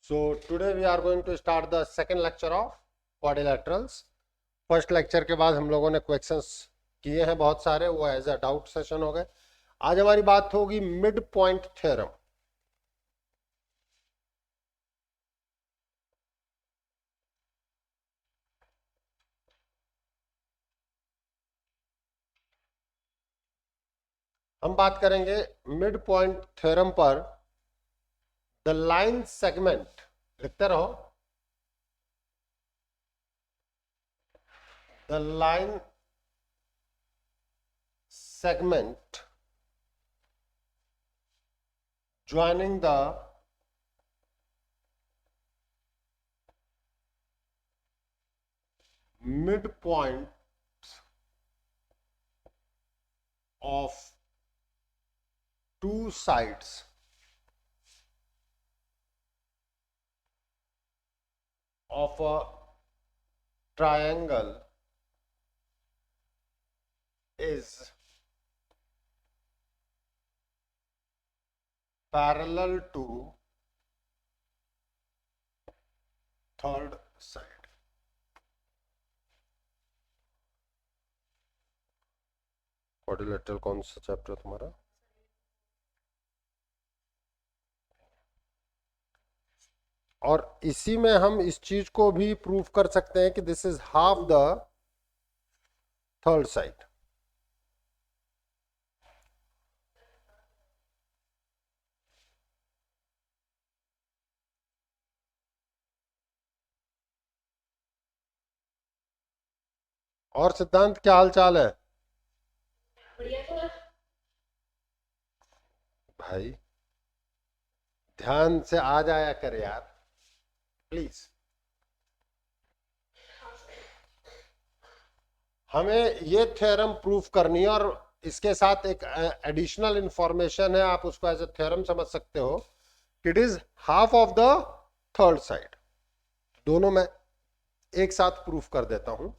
So today we are going to start the second lecture of quadrilaterals. First lecture के बाद हम लोगों ने क्वेश्चंस किए हैं बहुत सारे, वो एज अ डाउट सेशन हो गए। आज हमारी बात होगी मिड पॉइंट थ्योरम। हम बात करेंगे मिड पॉइंट थ्योरम पर। द लाइन सेगमेंट, लिखते रहो, the line segment joining the midpoint of two sides of a triangle is parallel to third side। Quadrilateral कौन सा चैप्टर तुम्हारा? और इसी में हम इस चीज को भी प्रूव कर सकते हैं कि this is half the third side. और सिद्धांत, क्या हाल चाल है भाई? ध्यान से आ जाया कर यार, प्लीज। हमें ये थ्योरम प्रूफ करनी है और इसके साथ एक एडिशनल इंफॉर्मेशन है, आप उसको एज ए थ्योरम समझ सकते हो। It is half of the third side. दोनों मैं एक साथ प्रूफ कर देता हूं।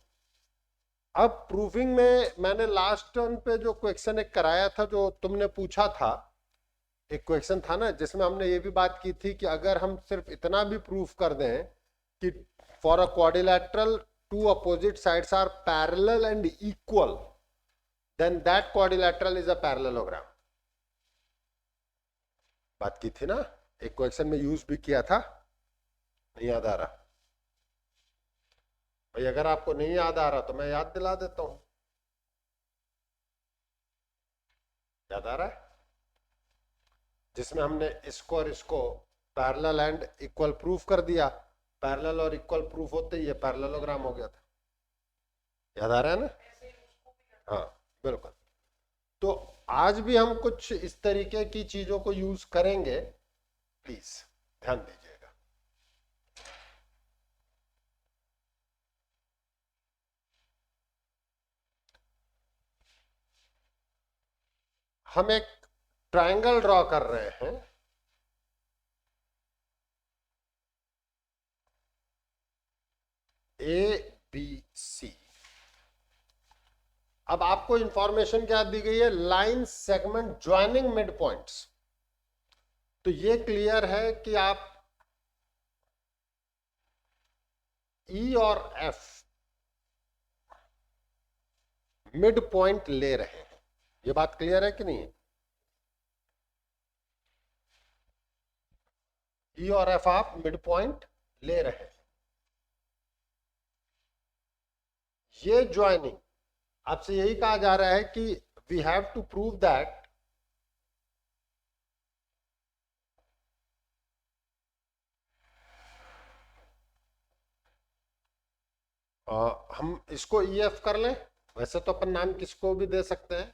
अब प्रूफिंग में मैंने लास्ट टर्न पे जो क्वेश्चन एक कराया था, जो तुमने पूछा था, एक क्वेश्चन था ना जिसमें हमने ये भी बात की थी कि अगर हम सिर्फ इतना भी प्रूफ कर दें कि for a quadrilateral two opposite sides are parallel and equal, then that quadrilateral is a parallelogram। बात की थी ना, एक क्वेश्चन में यूज भी किया था, नहीं याद आ रहा भाई? अगर आपको नहीं याद आ रहा तो मैं याद दिला देता हूं। याद आ रहा है? जिसमें हमने इसको और इसको पैरेलल एंड इक्वल प्रूफ कर दिया। पैरेलल और इक्वल प्रूफ होते ही ये पैरेललोग्राम हो गया था। याद आ रहा है ना? हाँ बिल्कुल। तो आज भी हम कुछ इस तरीके की चीजों को यूज करेंगे, प्लीज ध्यान दीजिएगा। हम एक ट्रायंगल ड्रॉ कर रहे हैं। A B C. अब आपको इंफॉर्मेशन क्या दी गई है? Line segment joining mid points. तो ये क्लियर है कि आप ई और एफ मिड पॉइंट ले रहे हैं। ये बात क्लियर है कि नहीं? ई और एफ आप मिड पॉइंट ले रहे हैं। ये ज्वाइनिंग आपसे यही कहा जा रहा है कि we have to prove that हम इसको ई एफ कर लें। वैसे तो अपन नाम किसको भी दे सकते हैं,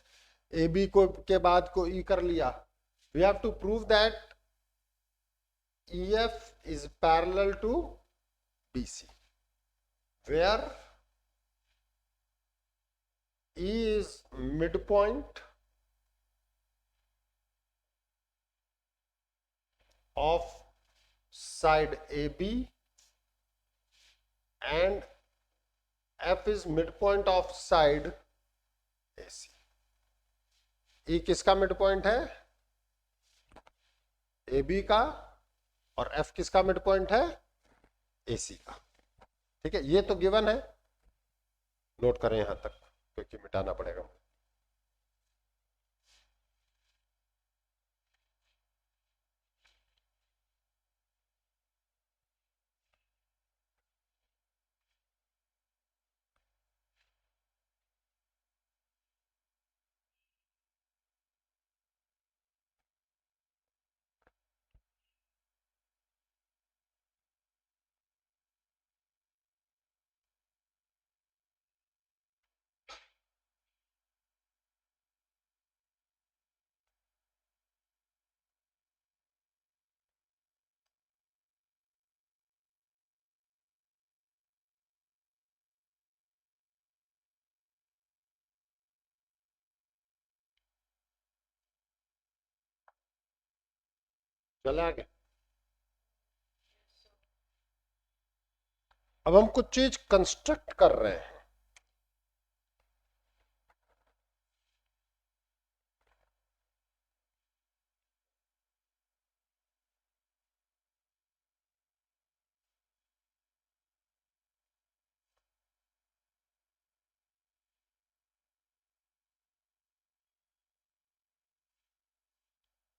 ए बी को के बाद को ई कर लिया। We have to prove that E F is parallel to B C, where E is midpoint of side AB and F is midpoint of side AC। E किसका midpoint है? AB का और एफ किसका mid point है? AC का। ठीक है, ये तो गिवन है, नोट करें यहां तक क्योंकि मिटाना पड़ेगा। चले आगे। अब हम कुछ चीज कंस्ट्रक्ट कर रहे हैं।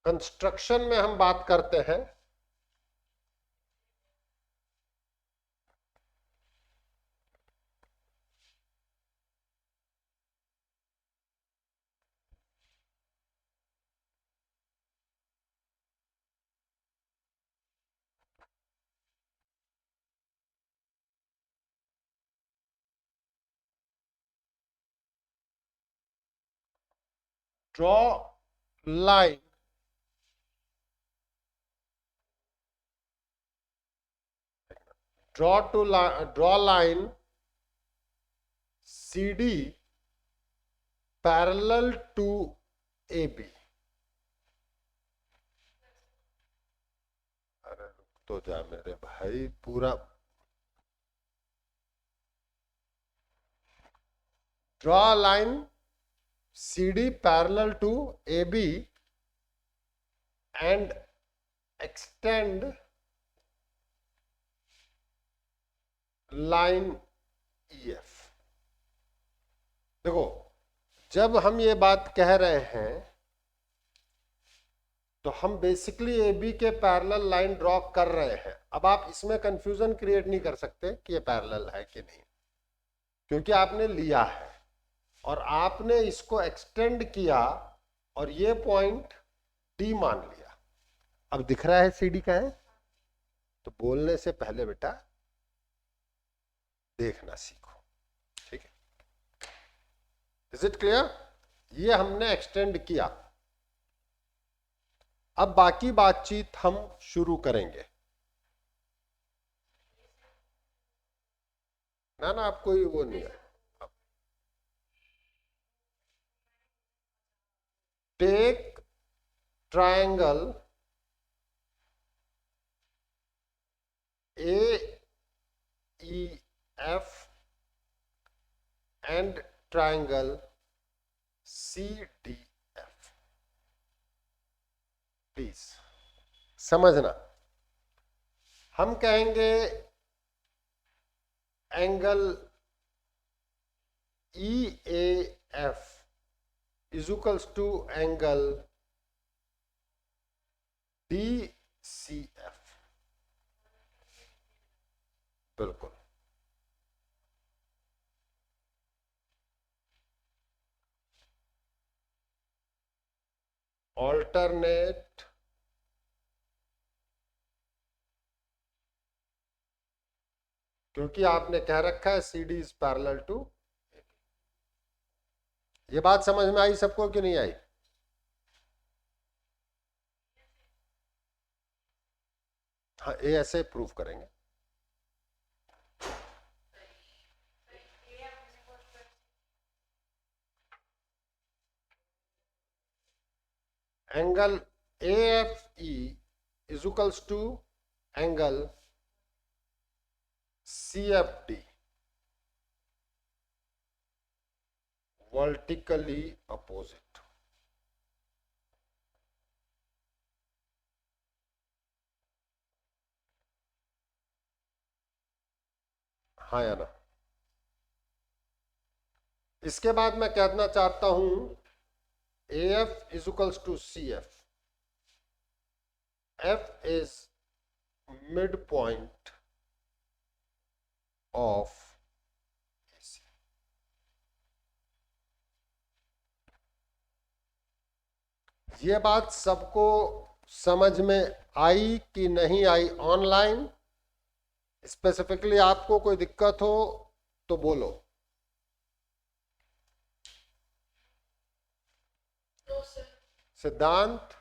कंस्ट्रक्शन में हम बात करते हैं draw line draw line CD parallel to AB। अरे रुक तो जा मेरे भाई, पूरा draw line CD parallel to AB and extend line EF। देखो, जब हम ये बात कह रहे हैं तो हम बेसिकली AB के पैरेलल लाइन ड्रॉ कर रहे हैं। अब आप इसमें कंफ्यूजन क्रिएट नहीं कर सकते कि ये पैरेलल है कि नहीं, क्योंकि आपने लिया है और आपने इसको एक्सटेंड किया और ये पॉइंट D मान लिया। अब दिख रहा है CD का है, तो बोलने से पहले बेटा देखना सीखो। ठीक है, इज इट क्लियर? ये हमने एक्सटेंड किया। अब बाकी बातचीत हम शुरू करेंगे। ना ना, आप कोई वो नहीं है। Take triangle AEF and triangle CDF। Please समझना, हम कहेंगे angle EAF is equals to angle DCF। बिल्कुल। ऑल्टरनेट क्योंकि आपने कह रखा है CD इज पैरेलल टू। ये बात समझ में आई सबको कि नहीं आई? हाँ, ये ऐसे प्रूव करेंगे। Angle AFE is equals to angle CFD vertically opposite. हाँ या ना? इसके बाद मैं कहना चाहता हूं AF is equals to CF. F is midpoint of AC. ये बात सबको समझ में आई कि नहीं आई? ऑनलाइन स्पेसिफिकली आपको कोई दिक्कत हो तो बोलो. सिद्धांत?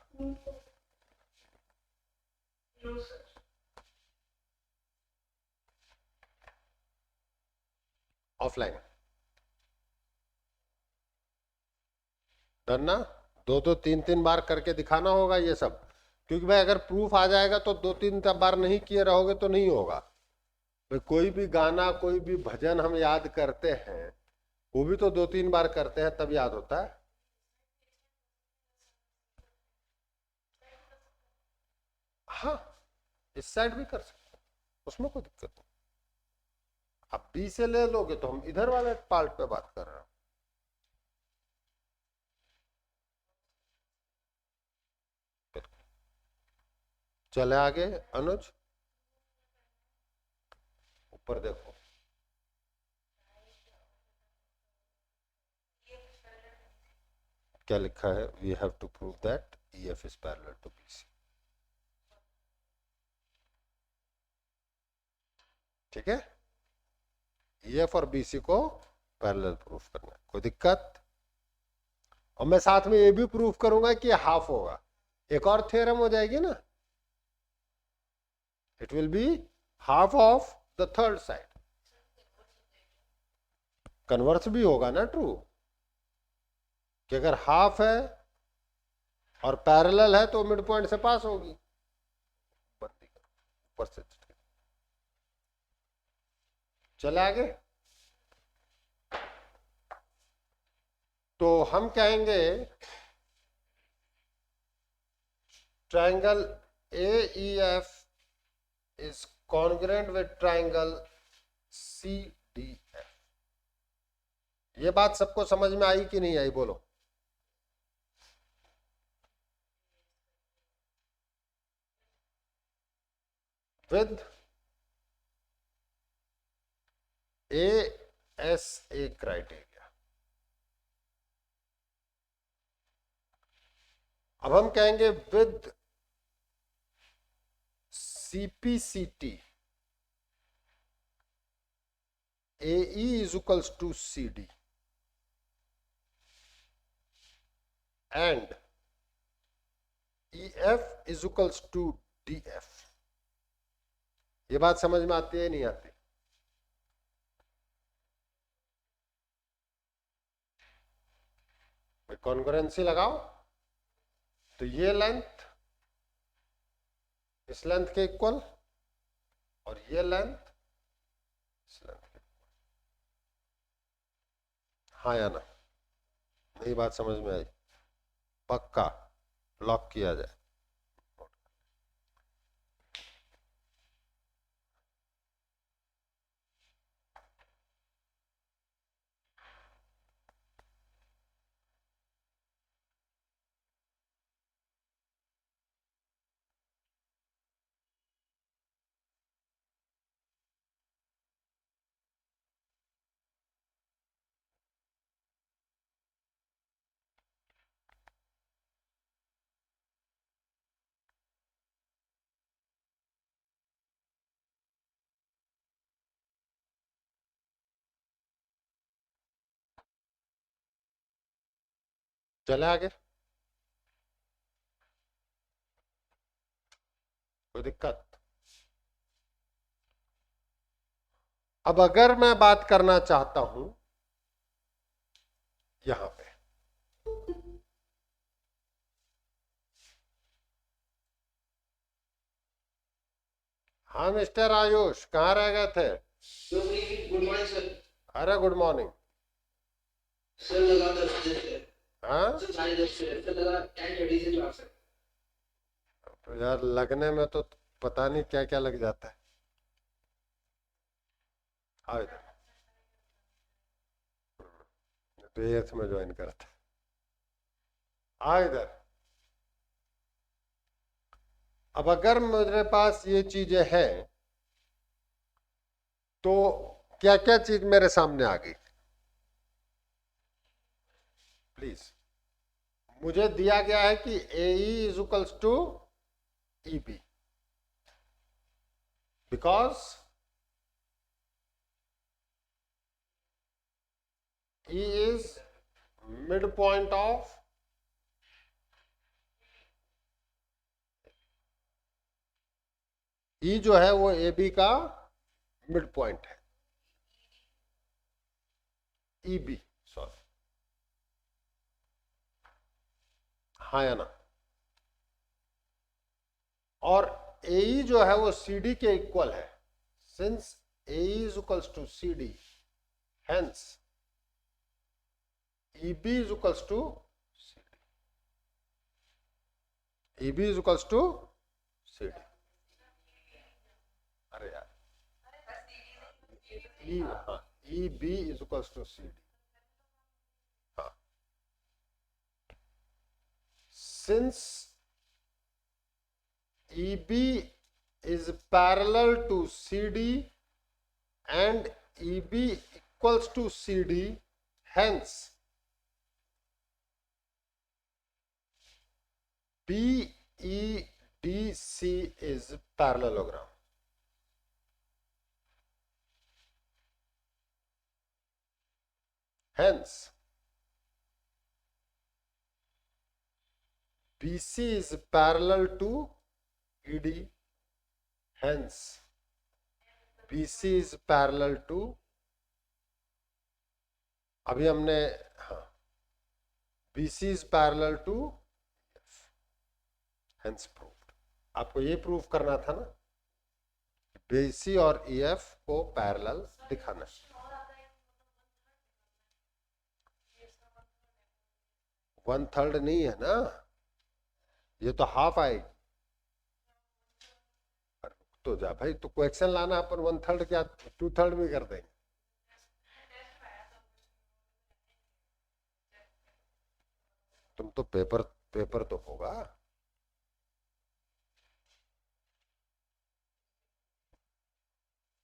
ऑफलाइन डरना, दो दो तीन तीन बार करके दिखाना होगा ये सब, क्योंकि भाई अगर प्रूफ आ जाएगा तो दो तीन बार नहीं किए रहोगे तो नहीं होगा भाई. कोई भी गाना कोई भी भजन हम याद करते हैं वो भी तो दो तीन बार करते हैं तब याद होता है. हाँ, इस साइड भी कर सकते हैं, उसमें कोई दिक्कत नहीं. आप बी से ले लोगे तो हम इधर वाले पार्ट पे बात कर रहे हैं. चले आगे अनुज, ऊपर देखो. क्या लिखा है? We have to prove that EF is parallel to BC. ठीक है, EF और BC को पैरेलल प्रूफ करना है. कोई दिक्कत? और मैं साथ में ये भी प्रूफ करूंगा कि हाफ होगा. एक और थ्योरम हो जाएगी ना, it will be half of the third side. Converse भी होगा ना ट्रू, कि अगर हाफ है और पैरेलल है तो मिड पॉइंट से पास होगी. ऊपर से चले आगे. तो हम कहेंगे triangle AEF is congruent with triangle CDF. ये बात सबको समझ में आई कि नहीं आई? बोलो. with ASA criteria. अब हम कहेंगे with CPCT AE is equals to CD and EF is equals to DF. ये बात समझ में आती है नहीं आती? कॉन्करेंसी लगाओ तो ये लेंथ इस लेंथ के इक्वल और ये लेंथ इस लेंथ के इक्वल. हाँ या ना? नई बात समझ में आई? पक्का लॉक किया जाए. चले आगे. कोई दिक्कत? अब अगर मैं बात करना चाहता हूं यहां पे, हाँ मिस्टर आयुष, कहाँ रह गए थे? Good morning sir. अरे गुड मॉर्निंग. सर लगा 10 बजे से. हाँ सर 10:30 से सर लगा 10:30 से क्लास है. तो यार लगने में तो पता नहीं क्या क्या लग जाता है. आओ इधर, तो एथ में ज्वाइन करा था। आ इधर। अब अगर मेरे पास ये चीजें हैं तो क्या क्या चीज मेरे सामने आ गई? प्लीज, मुझे दिया गया है कि AE is equals to EB, because E is midpoint of E जो है वो AB का मिड पॉइंट है, EB, सॉरी, हाँ या ना? और AE जो है वो CD के इक्वल है, since AE is equals to CD, hence EB is equals to CD. EB is equals to CD. अरे यार, हाँ, EB is equals to CD. हाँ, since EB is parallel to CD and EB equals to CD, hence BEDC is parallelogram. Hence BC is parallel to ED. Hence BC is parallel to, अभी हमने, हाँ, BC is parallel to F. Hence proved. आपको ये prove करना था ना, BC और EF को पैरेलल दिखाना। 1/3 नहीं है ना, ये तो हाफ आएगी। तो जा भाई, तो क्वेश्चन लाना, अपन 1/3 क्या 2/3 भी कर देंगे। तुम तो पेपर तो होगा।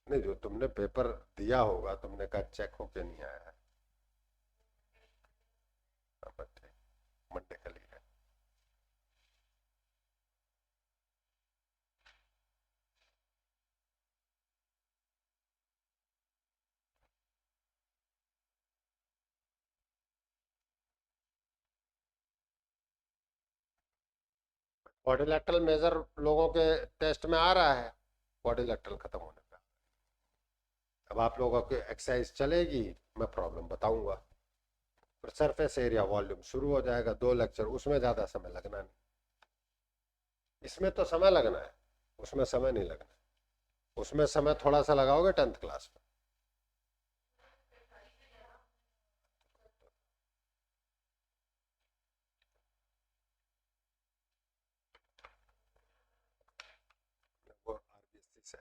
नहीं, जो तुमने पेपर दिया होगा, तुमने कहा चेक होके नहीं आया है, मंडे का लिए है। क्वाड्रिलेटरल मेजर लोगों के टेस्ट में आ रहा है, क्वाड्रिलेटरल खत्म होने का। अब आप लोगों की एक्सरसाइज चलेगी, मैं प्रॉब्लम बताऊंगा, फिर सरफेस एरिया वॉल्यूम शुरू हो जाएगा, 2 लेक्चर, उसमें ज्यादा समय लगना नहीं। इसमें तो समय लगना है, उसमें समय नहीं लगना। उसमें समय थोड़ा सा लगाओगे 10th क्लास में। वो RBC से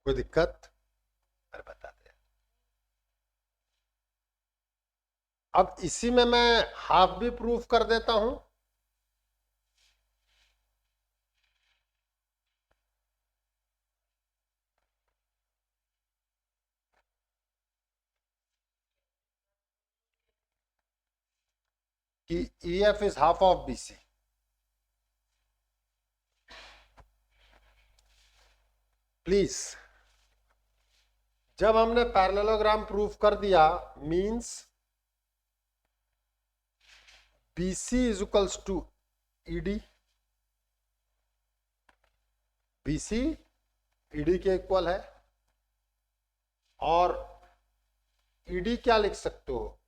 कोई दिक्कत? अरे बता दे। अब इसी में मैं हाफ भी प्रूफ कर देता हूं। कि EF is half of BC। Please, जब हमने पैरेललोग्राम प्रूफ कर दिया, means BC is equals to ED, BC ED के इक्वल है। और ईडी क्या लिख सकते हो,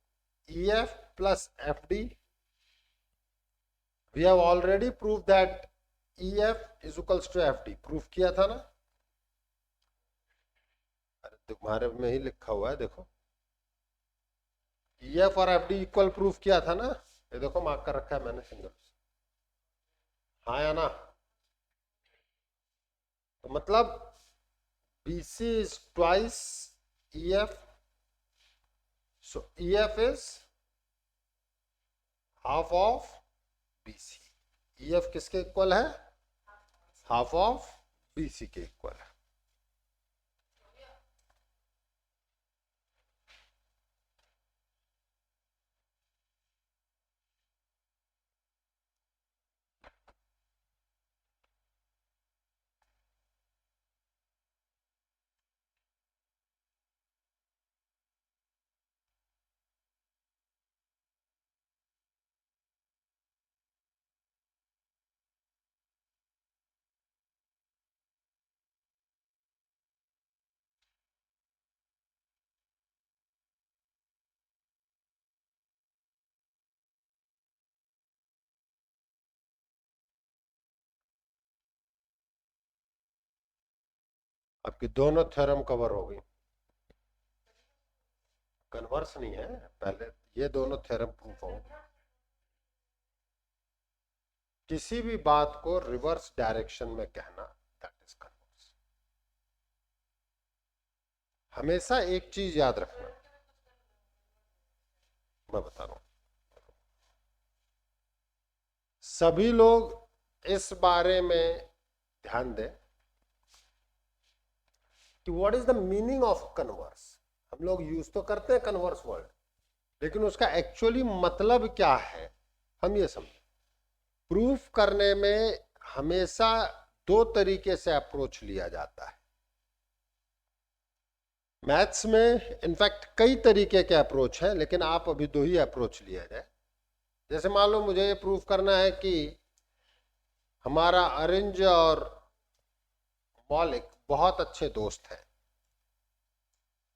EF plus FD. We have already prove that EF is equals to FD. Proof किया था ना, अरे तुम्हारे में ही लिखा हुआ है देखो, ईएफ और एफडी इक्वल प्रूफ किया था ना. ये देखो मार्क कर रखा है मैंने सिंगल. हाँ या ना. तो मतलब BC is twice EF. So EF is half of BC. EF किसके इक्वल है, हाफ ऑफ BC के इक्वल है. आपकी दोनों थ्योरम कवर हो गई. कन्वर्स नहीं है, पहले ये दोनों थ्योरम प्रूफ हो. किसी भी बात को रिवर्स डायरेक्शन में कहना, दैट इज कन्वर्स. हमेशा एक चीज याद रखना, मैं बता रहा हूं, सभी लोग इस बारे में ध्यान दें कि what is the meaning of converse. हम लोग यूज तो करते हैं कन्वर्स वर्ड, लेकिन उसका एक्चुअली मतलब क्या है हम ये समझें. प्रूफ करने में हमेशा दो तरीके से अप्रोच लिया जाता है. मैथ्स में इनफैक्ट कई तरीके के अप्रोच हैं, लेकिन आप अभी दो ही अप्रोच लिया जाए. जैसे मान लो मुझे ये प्रूफ करना है कि हमारा अरिंज और मौलिक बहुत अच्छे दोस्त हैं,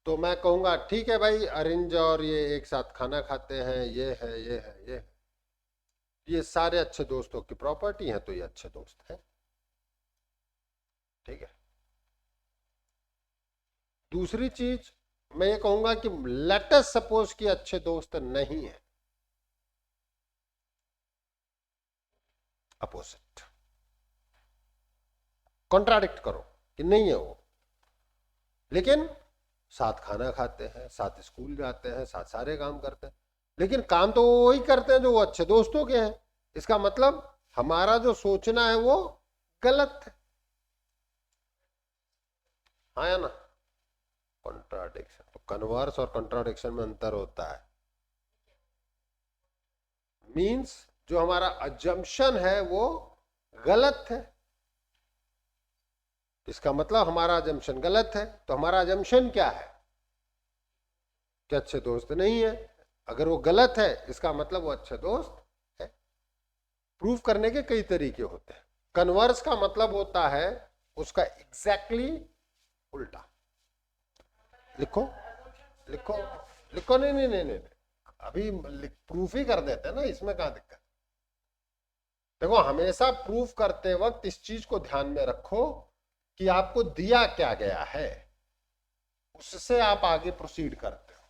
तो मैं कहूंगा ठीक है भाई, अरिंज और ये एक साथ खाना खाते हैं, ये है ये है ये है, ये सारे अच्छे दोस्तों की प्रॉपर्टी है, तो ये अच्छे दोस्त हैं. ठीक है. दूसरी चीज मैं ये कहूंगा कि लेट अस सपोज कि अच्छे दोस्त नहीं है, अपोजिट कॉन्ट्राडिक्ट करो कि नहीं है वो, लेकिन साथ खाना खाते हैं, साथ स्कूल जाते हैं, साथ सारे काम करते हैं, लेकिन काम तो वो वही करते हैं जो वो अच्छे दोस्तों के हैं. इसका मतलब हमारा जो सोचना है वो गलत है. हाँ या ना. कॉन्ट्राडिक्शन, तो कन्वर्स और कॉन्ट्राडिक्शन में अंतर होता है. मींस जो हमारा अजम्पशन है वो गलत है. इसका मतलब हमारा अजम्पशन गलत है. तो हमारा अजम्पशन क्या है कि अच्छे दोस्त नहीं है. अगर वो गलत है इसका मतलब वो अच्छे दोस्त है. प्रूफ करने के कई तरीके होते हैं. कन्वर्स का मतलब होता है उसका एग्जैक्टली उल्टा. लिखो लिखो लिखो. नहीं नहीं नहीं नहीं, अभी प्रूफ ही कर देते हैं ना, इसमें कहां दिक्कत. देखो हमेशा प्रूफ करते वक्त इस चीज को ध्यान में रखो कि आपको दिया क्या गया है, उससे आप आगे प्रोसीड करते हो.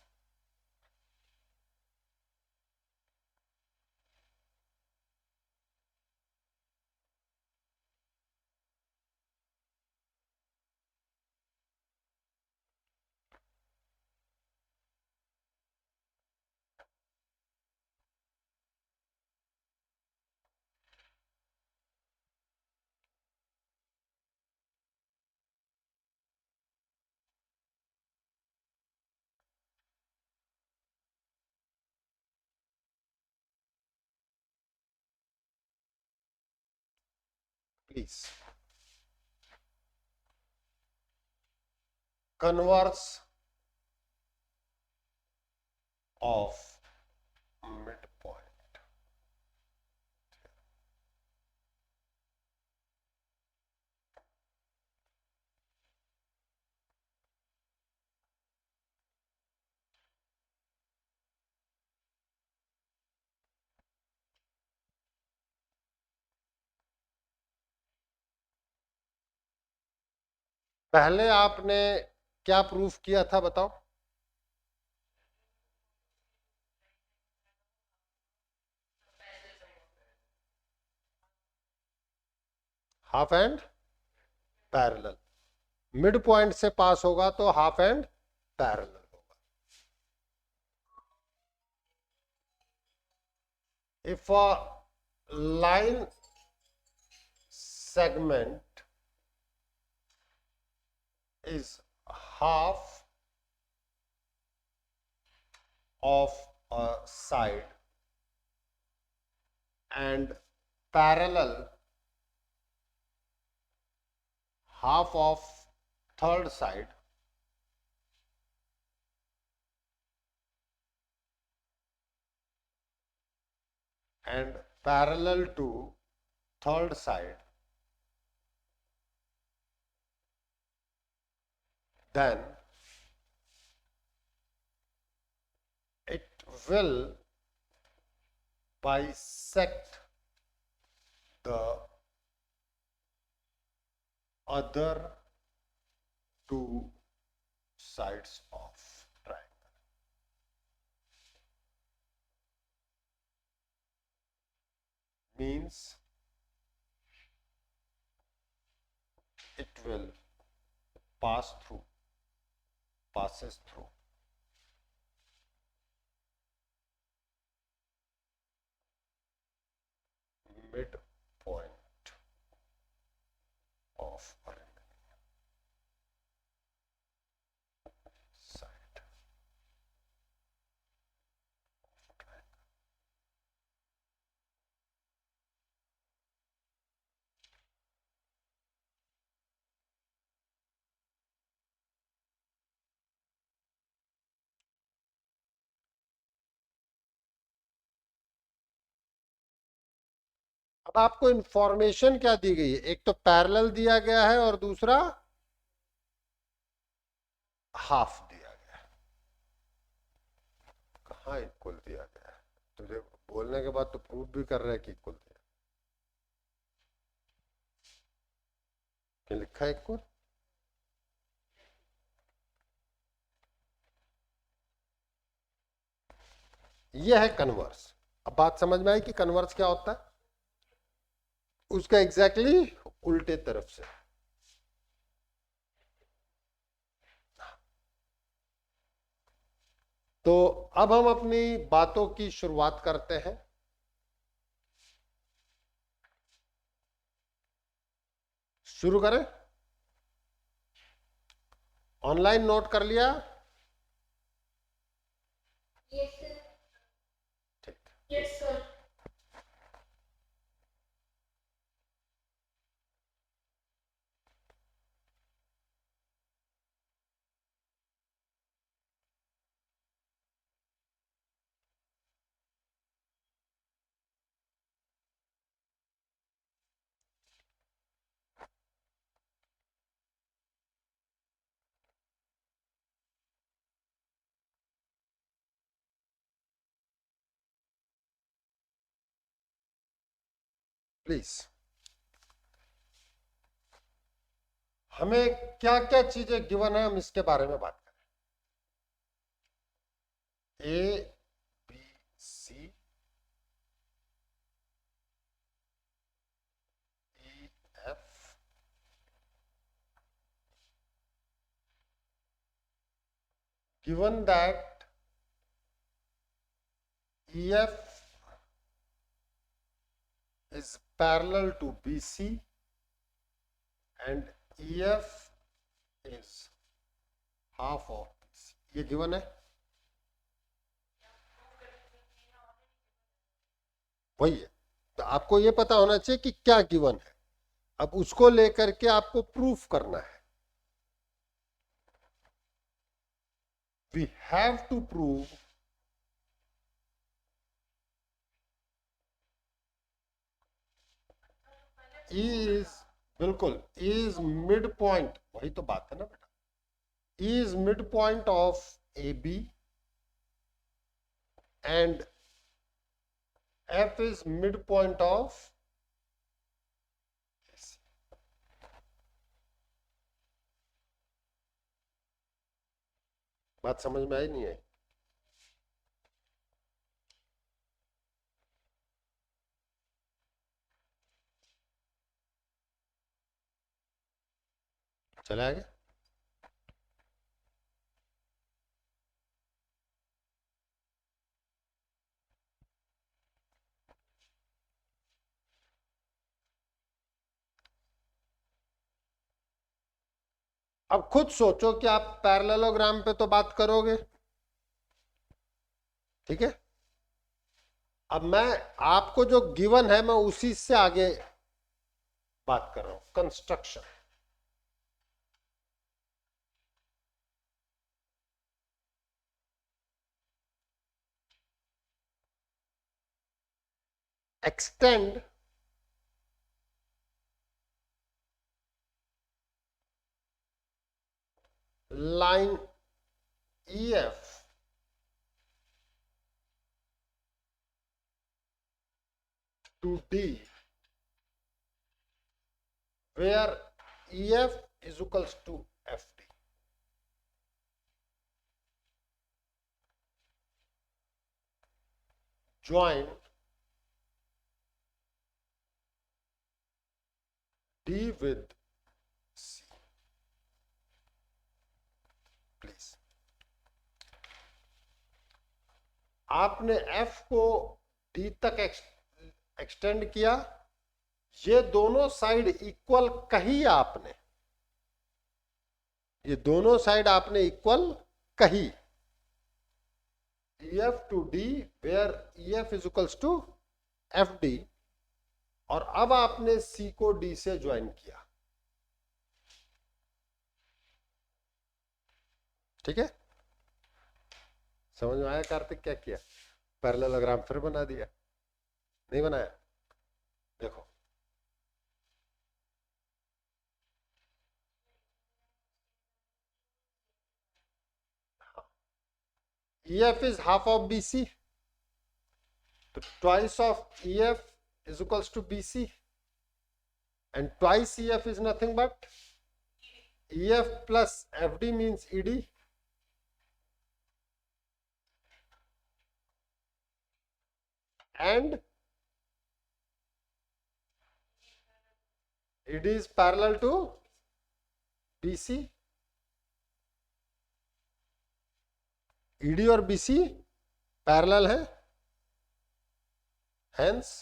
Please, converse of mid point. पहले आपने क्या प्रूफ किया था बताओ? Half and parallel. Mid point से पास होगा तो हाफ एंड पैरेलल होगा। If a line segment is half of a side and parallel half of third side, and parallel to third side, then it will bisect the other two sides of triangle. Means it will passes through midpoint of a side. अब आपको information क्या दी गई है? एक तो parallel दिया गया है और दूसरा हाफ दिया गया है। कहाँ इक्वल दिया गया है? तुझे बोलने के बाद तो प्रूफ भी कर रहे हैं कि इक्वल दिया। क्या लिखा है इक्वल? यह है कन्वर्स। अब बात समझ में आई कि कन्वर्स क्या होता है? उसका एग्जैक्टली उल्टे तरफ से। तो अब हम अपनी बातों की शुरुआत करते हैं। शुरू करें? ऑनलाइन नोट कर लिया? Yes, sir. ठीक। Yes, sir. प्लीज। हमें क्या क्या चीजें गिवन है, हम इसके बारे में बात करें। A B C E F given that EF is parallel to BC and EF is half of BC, ये given है। वही है, तो आपको ये पता होना चाहिए कि क्या गिवन है। अब उसको लेकर के आपको प्रूफ करना है। We have to prove E is बिल्कुल E is मिड पॉइंट, वही तो बात है ना बेटा। E is mid point of AB and F is midpoint of AC. बात समझ में आई नहीं आई? चले आगे। अब खुद सोचो कि आप पैरेललोग्राम पे तो बात करोगे, ठीक है। अब मैं आपको जो गिवन है मैं उसी से आगे बात कर रहा हूं, construction. Extend line EF to D, where EF is equals to FD. Join D with C, please. आपने F को D तक एक्सटेंड किया, ये दोनों साइड इक्वल कही आपने, ये दोनों साइड आपने इक्वल कही, EF to D where EF is equals to FD, और अब आपने C को D से ज्वाइन किया, ठीक है। समझ में आया कार्तिक क्या किया? पैरेललोग्राम फिर बना दिया, नहीं बनाया? देखो EF is half of BC, तो twice of EF is equals to BC, and twice EF is nothing but EF plus FD means ED. And ED is parallel to BC. ED और BC parallel है, hence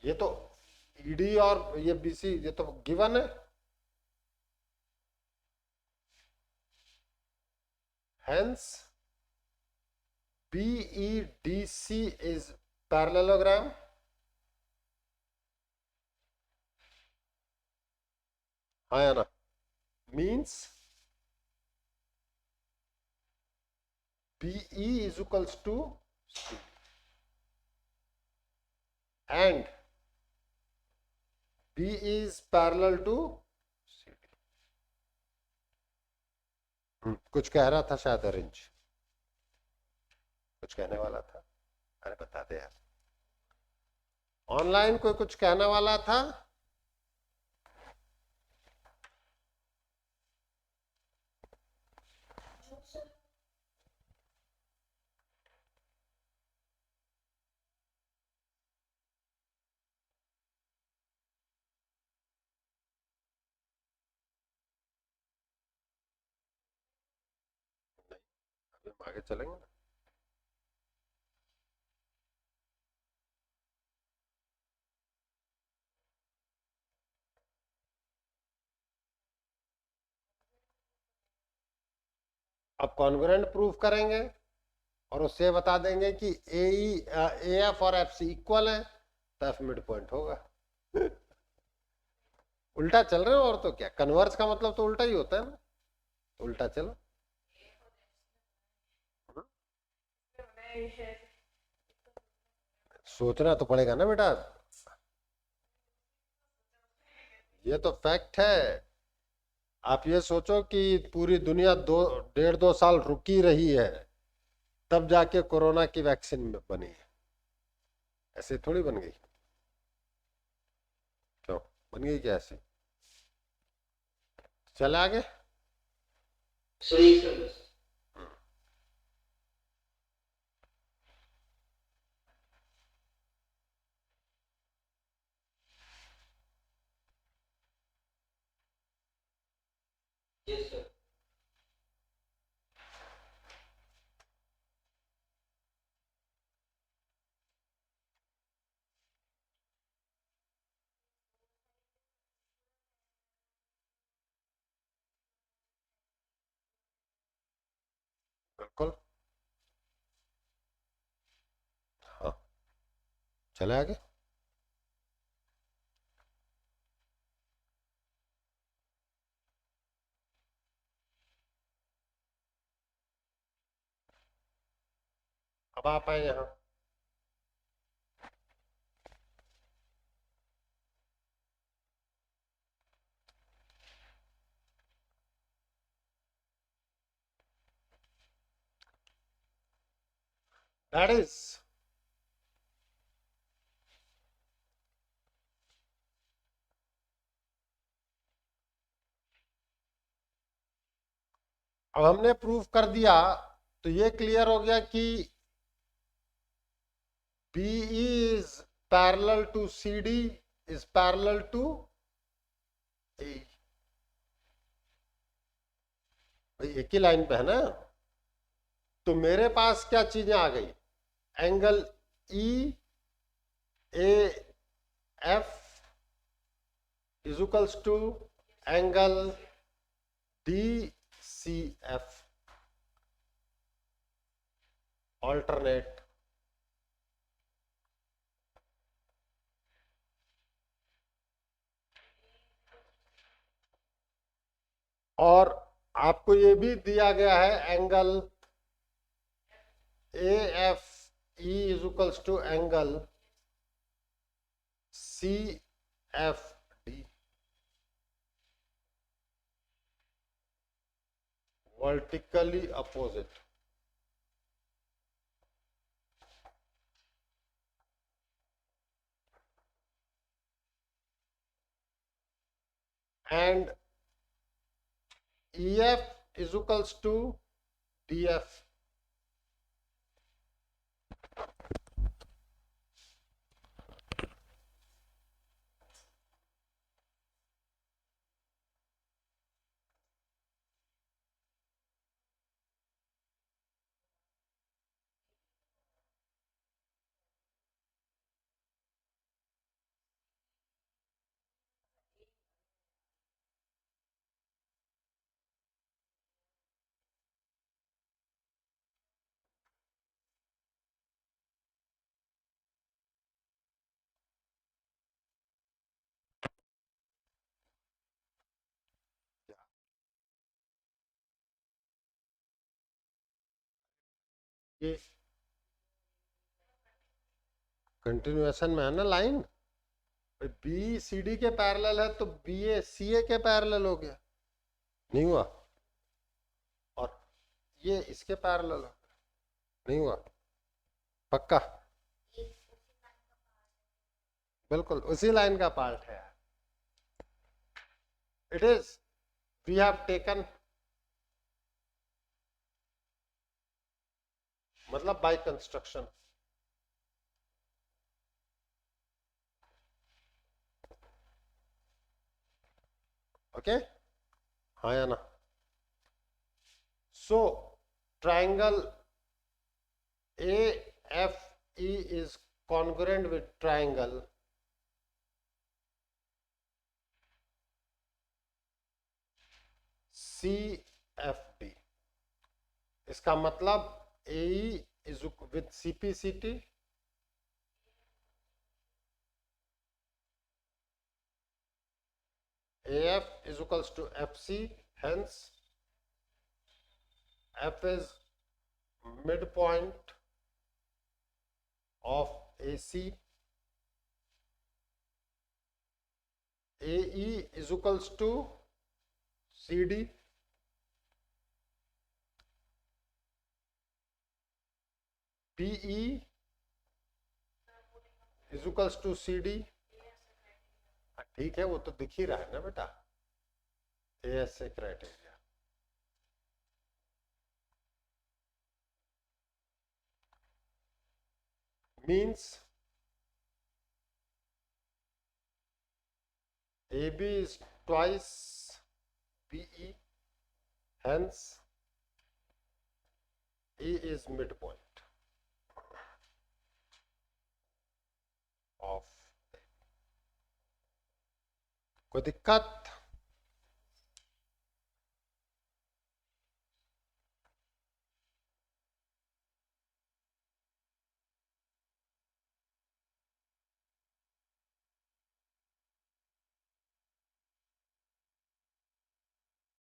ये तो ED और ये BC ये तो given है, hence BEDC is parallelogram. हाँ या ना? Means BE is equals to C and B is parallel to CD. कुछ कह रहा था शायद अरेंज, कुछ कहने वाला था, अरे बता दे यार, ऑनलाइन कोई कुछ कहने वाला था? अभी हम आगे चलेंगे ना। अब कॉन्ग्रुएंट प्रूफ करेंगे और उससे बता देंगे कि AF और FC इक्वल है, तो F मिड पॉइंट होगा। उल्टा चल रहे हो, और तो क्या, कन्वर्स का मतलब तो उल्टा ही होता है ना, तो उल्टा चलो। सोचना तो पड़ेगा ना बेटा, ये तो फैक्ट है। आप ये सोचो कि पूरी दुनिया 1.5-2 साल रुकी रही है, तब जाके कोरोना की वैक्सीन बनी है, ऐसे थोड़ी बन गई। क्यों बन गई क्या ऐसे? चले आगे। Sir, yes, sir. Yes, sir. बिल्कुल। हाँ, चले आगे। अब आप आए यहाँ। दैट इज अब हमने प्रूव कर दिया, तो ये क्लियर हो गया कि BE is parallel to CD is parallel to AE। भाई एक ही लाइन पे है ना, तो मेरे पास क्या चीजें आ गई, angle EAF is equals to angle DCF alternate। और आपको ये भी दिया गया है angle AFE is equals to angle CFD vertically opposite. and EF is equals to DF। ये कंटिन्यूएशन में है ना लाइन, बी सी डी के पैरेलल है तो बी ए सी ए के पैरेलल हो गया, नहीं हुआ? और ये इसके पैरेलल हो, नहीं हुआ? पक्का? बिल्कुल उसी लाइन का पार्ट है। It is we have taken, मतलब बाय कंस्ट्रक्शन। ओके, हाँ या ना? So triangle AFE is congruent with triangle CFD। इसका मतलब AE is with CPCT AF is equals to FC, hence F is midpoint of AC। AE is equals to CD, PE is equals to CD। ठीक है, वो तो दिख ही रहा है ना बेटा, ASA criteria. means AB is twice BE, hence E is midpoint of, कोई दिक्कत?